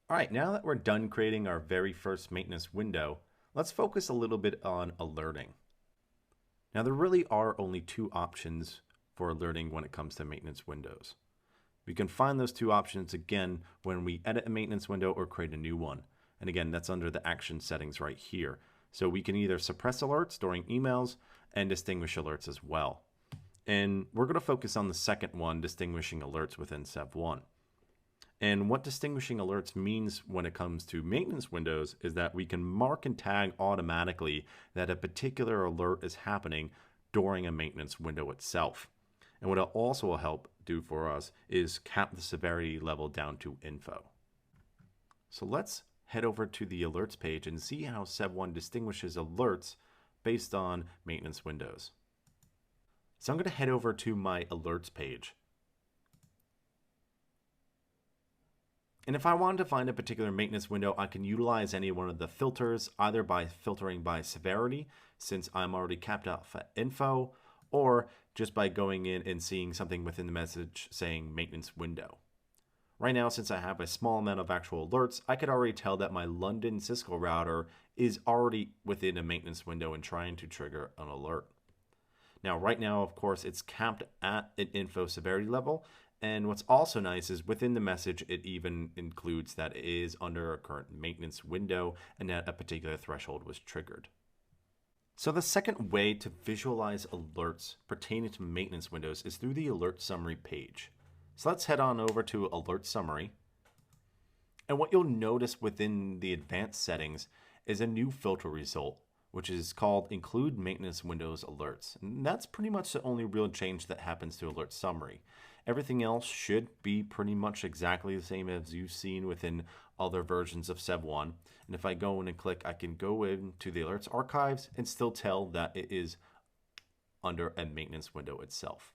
All right, now that we're done creating our very first maintenance window, let's focus a little bit on alerting. Now, there really are only two options for alerting when it comes to maintenance windows. We can find those two options again when we edit a maintenance window or create a new one. And again, that's under the action settings right here. So we can either suppress alerts during emails and distinguish alerts as well. And we're going to focus on the second one, distinguishing alerts within SevOne. And what distinguishing alerts means when it comes to maintenance windows is that we can mark and tag automatically that a particular alert is happening during a maintenance window itself. And what it also will help do for us is cap the severity level down to info. So let's head over to the alerts page and see how SevOne distinguishes alerts based on maintenance windows. So I'm going to head over to my alerts page. And if I wanted to find a particular maintenance window, I can utilize any one of the filters, either by filtering by severity, since I'm already capped out for info, or just by going in and seeing something within the message saying maintenance window. Right now, since I have a small amount of actual alerts, I could already tell that my London Cisco router is already within a maintenance window and trying to trigger an alert. Now, right now, of course, it's capped at an info severity level. And what's also nice is within the message, it even includes that it is under a current maintenance window and that a particular threshold was triggered. So the second way to visualize alerts pertaining to maintenance windows is through the alert summary page. So let's head on over to alert summary. And what you'll notice within the advanced settings is a new filter result, which is called include maintenance windows alerts. And that's pretty much the only real change that happens to alert summary. Everything else should be pretty much exactly the same as you've seen within other versions of SevOne. And if I go in and click, I can go into the alerts archives and still tell that it is under a maintenance window itself.